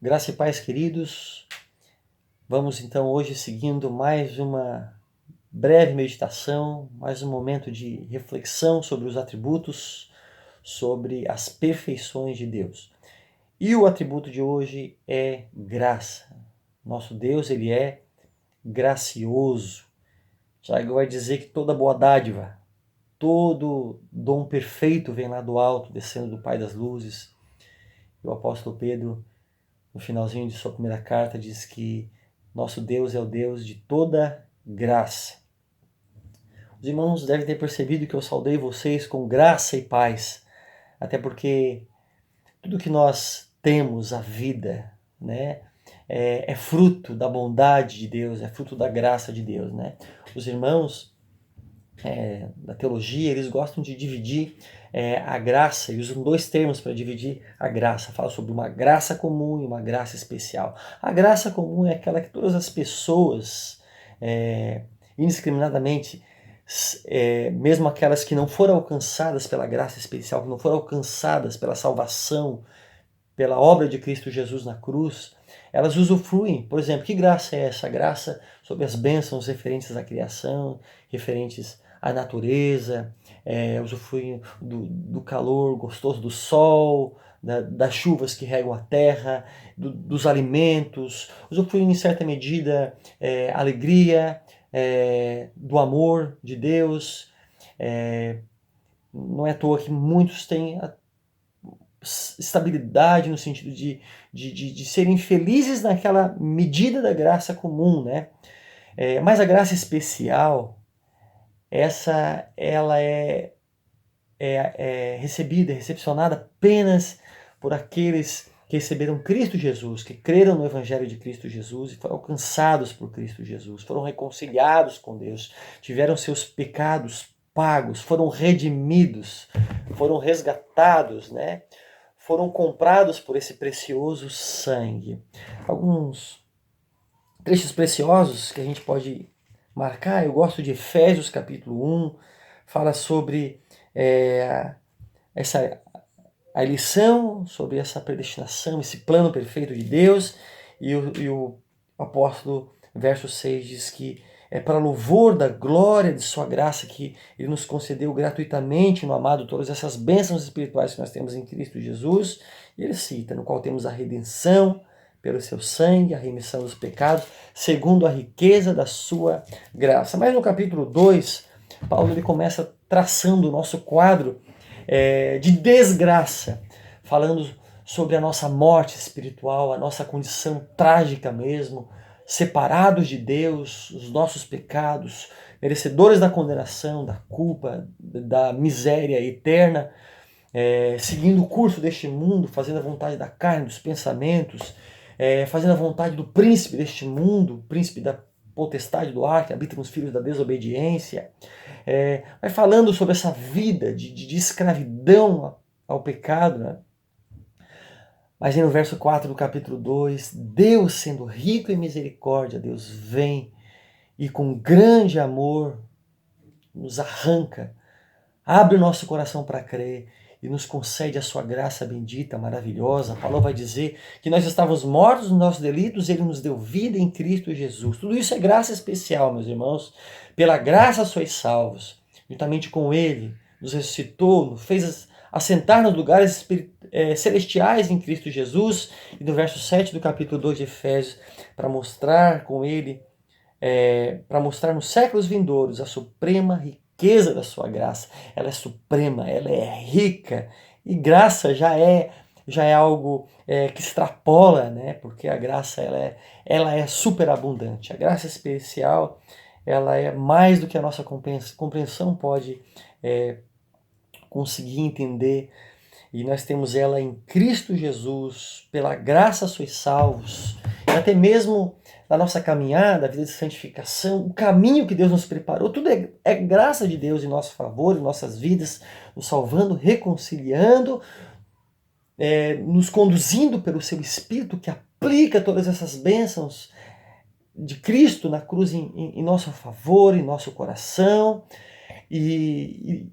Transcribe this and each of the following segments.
Graça e paz, queridos. Vamos então hoje seguindo mais uma breve meditação, mais um momento de reflexão sobre os atributos, sobre as perfeições de Deus. E o atributo de hoje é graça. Nosso Deus, ele é gracioso. Tiago vai dizer que toda boa dádiva, todo dom perfeito vem lá do alto, descendo do Pai das luzes. E o apóstolo Pedro, no finalzinho de sua primeira carta, diz que nosso Deus é o Deus de toda graça. Os irmãos devem ter percebido que eu saudei vocês com graça e paz, até porque tudo que nós temos, a vida, né, é fruto da bondade de Deus, é fruto da graça de Deus, né? Os irmãos da teologia, eles gostam de dividir a graça, e usam dois termos para dividir a graça. Fala sobre uma graça comum e uma graça especial. A graça comum é aquela que todas as pessoas, indiscriminadamente, mesmo aquelas que não foram alcançadas pela graça especial, que não foram alcançadas pela salvação, pela obra de Cristo Jesus na cruz, elas usufruem. Por exemplo, que graça é essa? Graça sobre as bênçãos referentes à criação, referentes à natureza, usufruem do calor gostoso do sol, das chuvas que regam a terra, dos alimentos, usufruem em certa medida alegria, do amor de Deus. Não é à toa que muitos têm estabilidade no sentido de serem felizes naquela medida da graça comum, né? Mas a graça especial, ela é recebida, recepcionada apenas por aqueles que receberam Cristo Jesus, que creram no Evangelho de Cristo Jesus e foram alcançados por Cristo Jesus, foram reconciliados com Deus, tiveram seus pecados pagos, foram redimidos, foram resgatados, né? Foram comprados por esse precioso sangue. Alguns trechos preciosos que a gente pode marcar, eu gosto de Efésios capítulo 1, fala sobre a lição, sobre essa predestinação, esse plano perfeito de Deus, e o apóstolo, verso 6, diz que é para louvor da glória de sua graça que ele nos concedeu gratuitamente no amado todas essas bênçãos espirituais que nós temos em Cristo Jesus. E ele cita, no qual temos a redenção pelo seu sangue, a remissão dos pecados, segundo a riqueza da sua graça. Mas no capítulo 2, Paulo ele começa traçando o nosso quadro de desgraça, falando sobre a nossa morte espiritual, a nossa condição trágica mesmo, separados de Deus, os nossos pecados, merecedores da condenação, da culpa, da miséria eterna, seguindo o curso deste mundo, fazendo a vontade da carne, dos pensamentos, fazendo a vontade do príncipe deste mundo, príncipe da potestade do ar, que habita nos filhos da desobediência. Vai falando sobre essa vida de escravidão ao pecado, né? Mas aí no verso 4 do capítulo 2, Deus sendo rico em misericórdia, Deus vem e com grande amor nos arranca, abre o nosso coração para crer e nos concede a sua graça bendita, maravilhosa. Paulo vai dizer que nós estávamos mortos nos nossos delitos, ele nos deu vida em Cristo Jesus. Tudo isso é graça especial, meus irmãos. Pela graça sois salvos. Juntamente com ele, nos ressuscitou, nos fez assentar nos lugares celestiais em Cristo Jesus. E no verso 7 do capítulo 2 de Efésios, para mostrar com ele, para mostrar nos séculos vindouros a suprema riqueza da sua graça. Ela é suprema, ela é rica, e graça já é algo que extrapola, né? Porque a graça ela é superabundante. A graça especial, ela é mais do que a nossa compreensão pode conseguir entender. E nós temos ela em Cristo Jesus, pela graça sois salvos. E até mesmo na nossa caminhada, a vida de santificação, o caminho que Deus nos preparou, tudo é graça de Deus em nosso favor, em nossas vidas, nos salvando, reconciliando, nos conduzindo pelo seu Espírito que aplica todas essas bênçãos de Cristo na cruz em nosso favor, em nosso coração, e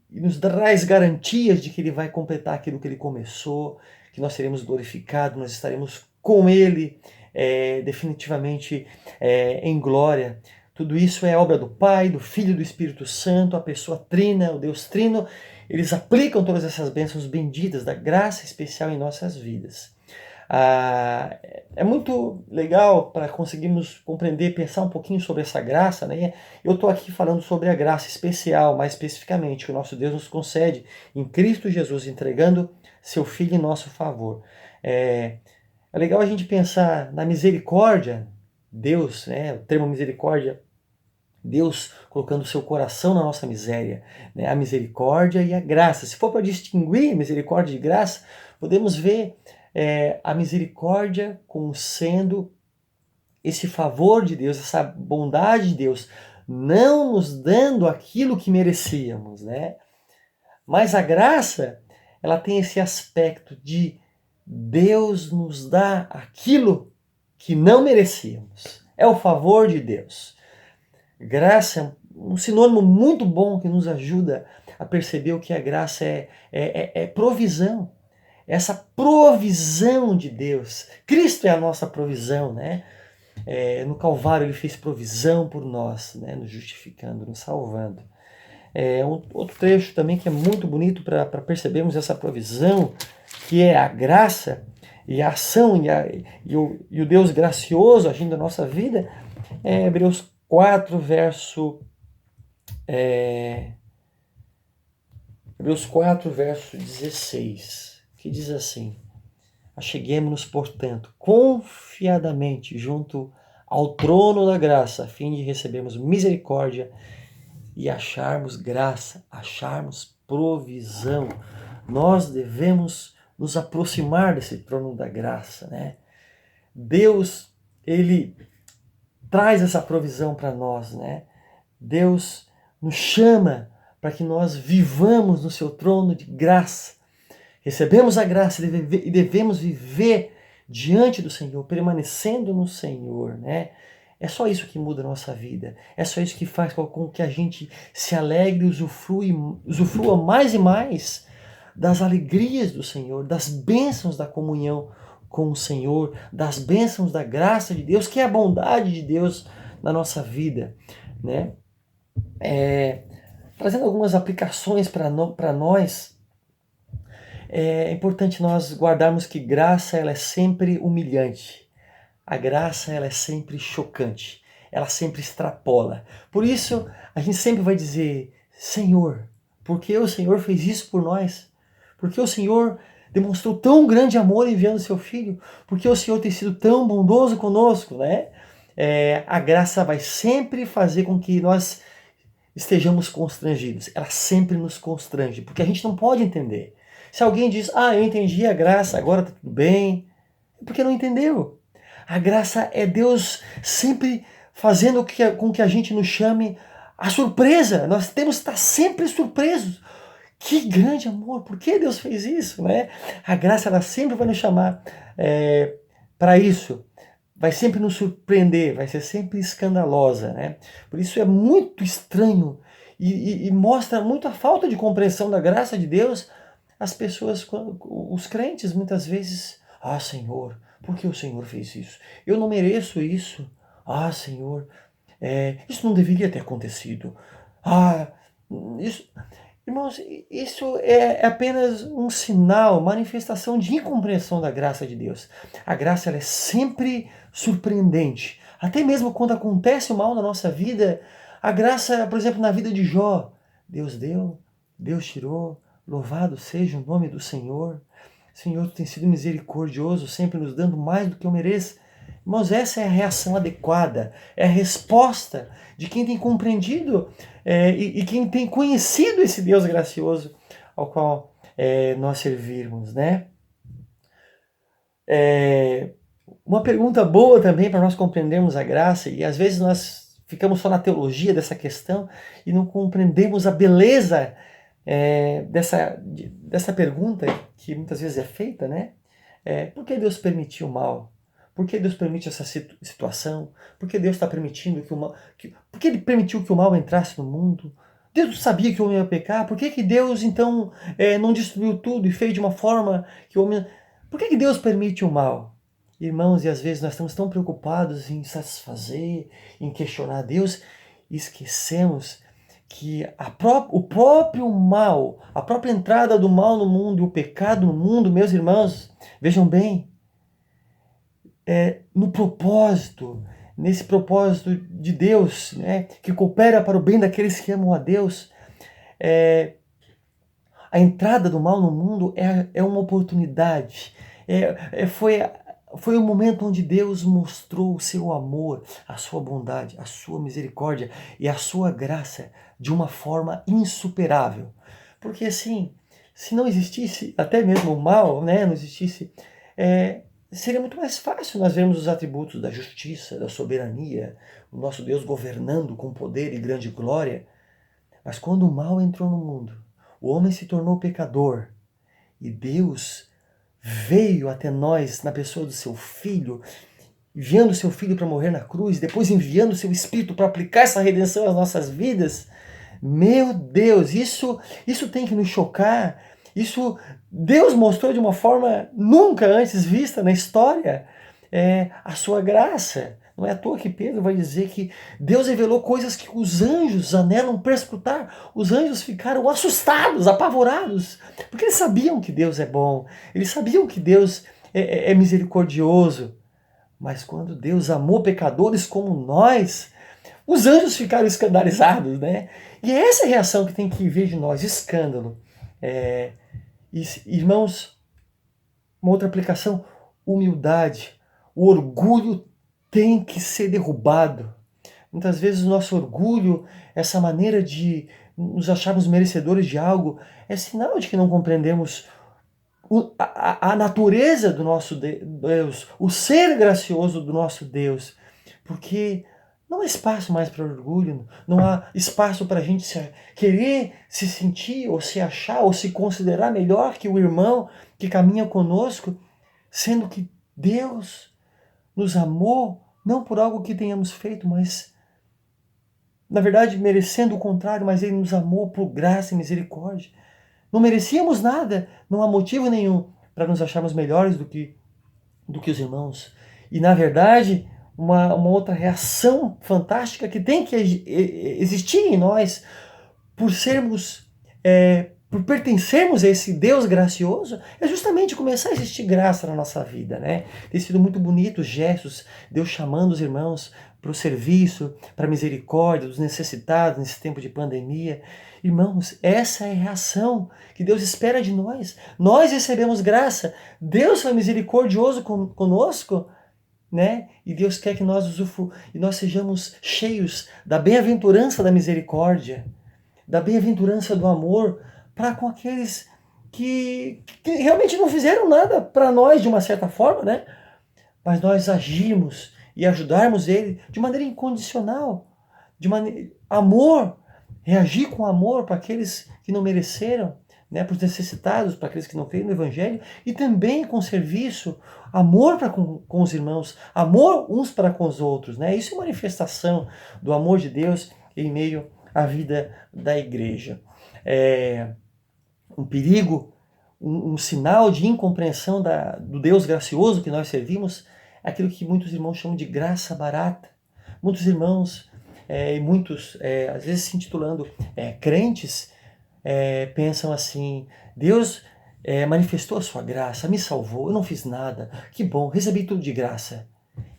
nos traz garantias de que ele vai completar aquilo que ele começou, que nós seremos glorificados, nós estaremos com Ele, definitivamente em glória. Tudo isso é obra do Pai, do Filho e do Espírito Santo, a pessoa trina, o Deus trino. Eles aplicam todas essas bênçãos benditas da graça especial em nossas vidas. É muito legal para conseguirmos compreender, pensar um pouquinho sobre essa graça, né? Eu estou aqui falando sobre a graça especial, mais especificamente, que o nosso Deus nos concede em Cristo Jesus, entregando seu Filho em nosso favor. É legal a gente pensar na misericórdia, Deus, né? O termo misericórdia, Deus colocando o seu coração na nossa miséria, né? A misericórdia e a graça. Se for para distinguir misericórdia e graça, podemos ver a misericórdia como sendo esse favor de Deus, essa bondade de Deus, não nos dando aquilo que merecíamos, né? Mas a graça, ela tem esse aspecto de Deus nos dá aquilo que não merecíamos. É o favor de Deus. Graça é um sinônimo muito bom que nos ajuda a perceber o que a graça é provisão. Essa provisão de Deus. Cristo é a nossa provisão, né? No Calvário ele fez provisão por nós, né? Nos justificando, nos salvando. Outro trecho também que é muito bonito para percebermos essa provisão, que é a graça e a ação e o Deus gracioso agindo na nossa vida, é Hebreus 4, verso 16, que diz assim: acheguemo-nos, portanto, confiadamente junto ao trono da graça, a fim de recebermos misericórdia e acharmos graça, acharmos provisão. Nós devemos nos aproximar desse trono da graça, né? Deus, ele traz essa provisão para nós, né? Deus nos chama para que nós vivamos no seu trono de graça. Recebemos a graça e devemos viver diante do Senhor, permanecendo no Senhor, né? É só isso que muda a nossa vida. É só isso que faz com que a gente se alegre e usufrua mais e mais das alegrias do Senhor, das bênçãos da comunhão com o Senhor, das bênçãos da graça de Deus, que é a bondade de Deus na nossa vida, né? Trazendo algumas aplicações para nós, é importante nós guardarmos que graça ela é sempre humilhante. A graça ela é sempre chocante. Ela sempre extrapola. Por isso, a gente sempre vai dizer: Senhor, porque o Senhor fez isso por nós? Porque o Senhor demonstrou tão grande amor enviando seu Filho? Porque o Senhor tem sido tão bondoso conosco, né? A graça vai sempre fazer com que nós estejamos constrangidos. Ela sempre nos constrange, porque a gente não pode entender. Se alguém diz: eu entendi a graça, agora tá tudo bem, é porque não entendeu. A graça é Deus sempre fazendo com que a gente nos chame a surpresa. Nós temos que estar sempre surpresos. Que grande amor! Por que Deus fez isso, né? A graça ela sempre vai nos chamar para isso. Vai sempre nos surpreender, vai ser sempre escandalosa, né? Por isso é muito estranho e mostra muito a falta de compreensão da graça de Deus. As pessoas, os crentes, muitas vezes: Senhor, por que o Senhor fez isso? Eu não mereço isso. Senhor, isso não deveria ter acontecido. Isso... Irmãos, isso é apenas um sinal, manifestação de incompreensão da graça de Deus. A graça ela é sempre surpreendente. Até mesmo quando acontece o mal na nossa vida, a graça, por exemplo, na vida de Jó, Deus deu, Deus tirou, louvado seja o nome do Senhor. Senhor, tu tem sido misericordioso, sempre nos dando mais do que eu mereço. Irmãos, essa é a reação adequada, é a resposta de quem tem compreendido e quem tem conhecido esse Deus gracioso ao qual nós servirmos, né? Uma pergunta boa também para nós compreendermos a graça, e às vezes nós ficamos só na teologia dessa questão e não compreendemos a beleza dessa pergunta que muitas vezes é feita, né? Por que Deus permitiu o mal? Por que Deus permite essa situação? Por que Deus está permitindo que o mal... Por que Ele permitiu que o mal entrasse no mundo? Deus sabia que o homem ia pecar? Por que Deus, então, não destruiu tudo e fez de uma forma que o homem... Por que Deus permite o mal? Irmãos, e às vezes nós estamos tão preocupados em satisfazer, em questionar Deus, e esquecemos que o próprio mal, a própria entrada do mal no mundo e o pecado no mundo, meus irmãos, vejam bem, no propósito, nesse propósito de Deus, né, que coopera para o bem daqueles que amam a Deus, a entrada do mal no mundo é uma oportunidade. Foi o momento onde Deus mostrou o seu amor, a sua bondade, a sua misericórdia e a sua graça de uma forma insuperável. Porque assim, se não existisse até mesmo o mal, né, não existisse, seria muito mais fácil nós vermos os atributos da justiça, da soberania, o nosso Deus governando com poder e grande glória. Mas quando o mal entrou no mundo, o homem se tornou pecador e Deus veio até nós na pessoa do seu Filho, enviando o seu Filho para morrer na cruz, depois enviando o seu Espírito para aplicar essa redenção às nossas vidas. Meu Deus, isso tem que nos chocar. Isso Deus mostrou de uma forma nunca antes vista na história, a sua graça. Não é à toa que Pedro vai dizer que Deus revelou coisas que os anjos anelam perscrutar. Os anjos ficaram assustados, apavorados, porque eles sabiam que Deus é bom, eles sabiam que Deus é misericordioso. Mas quando Deus amou pecadores como nós, os anjos ficaram escandalizados, né? E é essa a reação que tem que vir de nós, escândalo. Irmãos, uma outra aplicação, humildade. O orgulho tem que ser derrubado. Muitas vezes o nosso orgulho, essa maneira de nos acharmos merecedores de algo, é sinal de que não compreendemos a natureza do nosso Deus, o ser gracioso do nosso Deus. Porque não há espaço mais para orgulho, não há espaço para a gente querer se sentir, ou se achar, ou se considerar melhor que o irmão que caminha conosco, sendo que Deus nos amou, não por algo que tenhamos feito, mas, na verdade, merecendo o contrário, mas Ele nos amou por graça e misericórdia. Não merecíamos nada, não há motivo nenhum para nos acharmos melhores do que os irmãos. E, na verdade, uma outra reação fantástica que tem que existir em nós, por por pertencermos a esse Deus gracioso, é justamente começar a existir graça na nossa vida, né? Tem sido muito bonito os gestos, Deus chamando os irmãos para o serviço, para a misericórdia dos necessitados nesse tempo de pandemia. Irmãos, essa é a reação que Deus espera de nós. Nós recebemos graça, Deus foi misericordioso conosco, né? E Deus quer que nós sejamos cheios da bem-aventurança da misericórdia, da bem-aventurança do amor para com aqueles que realmente não fizeram nada para nós de uma certa forma, né? Mas nós agirmos e ajudarmos ele de maneira incondicional, amor, reagir com amor para aqueles que não mereceram, né, para os necessitados, para aqueles que não creem no Evangelho, e também com serviço, amor para com os irmãos, amor uns para com os outros. Né? Isso é manifestação do amor de Deus em meio à vida da igreja. Um perigo, um sinal de incompreensão do Deus gracioso que nós servimos, é aquilo que muitos irmãos chamam de graça barata. Muitos irmãos, muitos, às vezes se intitulando crentes, pensam assim: Deus manifestou a sua graça, me salvou, eu não fiz nada, que bom, recebi tudo de graça.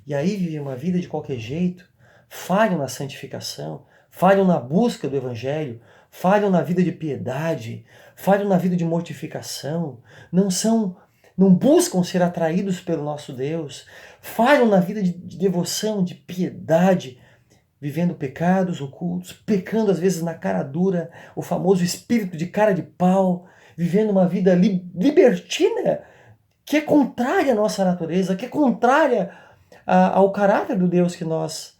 E aí vivem uma vida de qualquer jeito, falham na santificação, falham na busca do Evangelho, falham na vida de piedade, falham na vida de mortificação, não buscam ser atraídos pelo nosso Deus, falham na vida de devoção, de piedade, vivendo pecados ocultos, pecando às vezes na cara dura, o famoso espírito de cara de pau, vivendo uma vida libertina, que é contrária à nossa natureza, que é contrária ao caráter do Deus que nós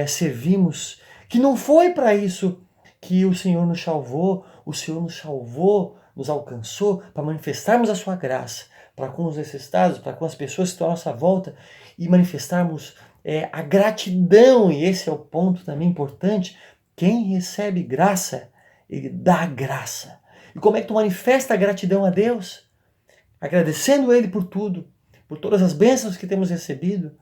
servimos, que não foi para isso que o Senhor nos salvou. O Senhor nos salvou, nos alcançou para manifestarmos a sua graça para com os necessitados, para com as pessoas que estão à nossa volta, e manifestarmos a gratidão. E esse é o ponto também importante: quem recebe graça, ele dá graça. E como é que tu manifesta a gratidão a Deus? Agradecendo Ele por tudo, por todas as bênçãos que temos recebido,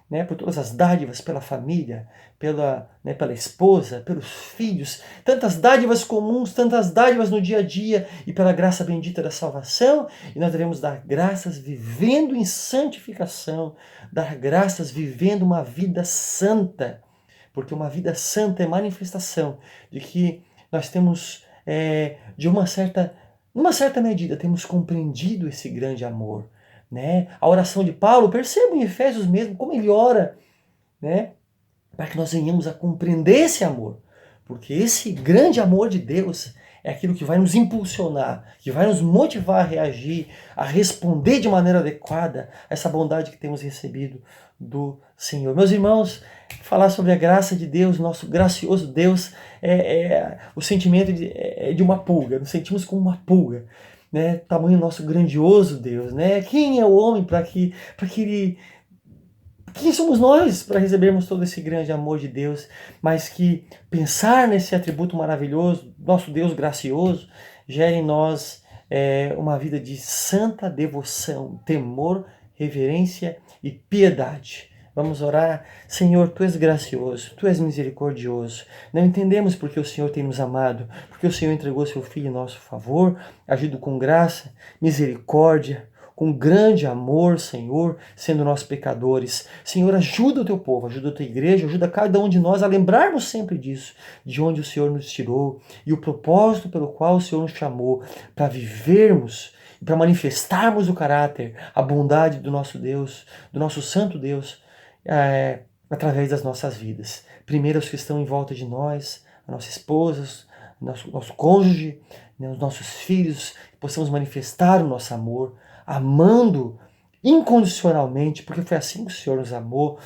né, por todas as dádivas, pela família, pela esposa, pelos filhos, tantas dádivas comuns, tantas dádivas no dia a dia e pela graça bendita da salvação. E nós devemos dar graças vivendo em santificação, dar graças vivendo uma vida santa, porque uma vida santa é manifestação de que nós temos, numa certa medida, temos compreendido esse grande amor. Né? A oração de Paulo, percebam em Efésios mesmo como ele ora, né? Para que nós venhamos a compreender esse amor. Porque esse grande amor de Deus é aquilo que vai nos impulsionar, que vai nos motivar a reagir, a responder de maneira adequada a essa bondade que temos recebido do Senhor. Meus irmãos, falar sobre a graça de Deus, nosso gracioso Deus, o sentimento de uma pulga, nos sentimos como uma pulga. Né, tamanho nosso grandioso Deus, né? Quem é o homem para que ele... Quem somos nós para recebermos todo esse grande amor de Deus? Mas que pensar nesse atributo maravilhoso, nosso Deus gracioso, gere em nós uma vida de santa devoção, temor, reverência e piedade. Vamos orar. Senhor, Tu és gracioso, Tu és misericordioso. Não entendemos porque o Senhor tem nos amado, porque o Senhor entregou Seu Filho em nosso favor, agindo com graça, misericórdia, com grande amor, Senhor, sendo nós pecadores. Senhor, ajuda o Teu povo, ajuda a Tua igreja, ajuda cada um de nós a lembrarmos sempre disso, de onde o Senhor nos tirou e o propósito pelo qual o Senhor nos chamou, para vivermos, para manifestarmos o caráter, a bondade do nosso Deus, do nosso santo Deus, através das nossas vidas. Primeiro os que estão em volta de nós, a nossa esposa, nosso cônjuge, né, os nossos filhos, que possamos manifestar o nosso amor, amando incondicionalmente, porque foi assim que o Senhor nos amou,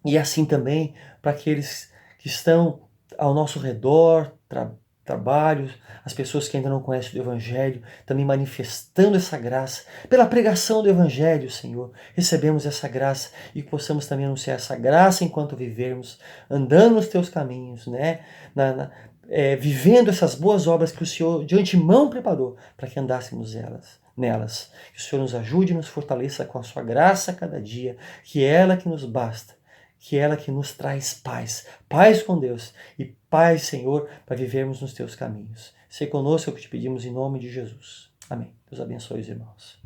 e assim também para aqueles que estão ao nosso redor, trabalhos, as pessoas que ainda não conhecem o Evangelho, também manifestando essa graça, pela pregação do Evangelho, Senhor, recebemos essa graça e possamos também anunciar essa graça enquanto vivermos, andando nos Teus caminhos, né? Vivendo essas boas obras que o Senhor de antemão preparou para que andássemos nelas. Que o Senhor nos ajude e nos fortaleça com a Sua graça a cada dia, que é ela que nos basta, que é ela que nos traz paz, paz com Deus e paz, Senhor, para vivermos nos Teus caminhos. Se conosco é o que te pedimos em nome de Jesus. Amém. Deus abençoe os irmãos.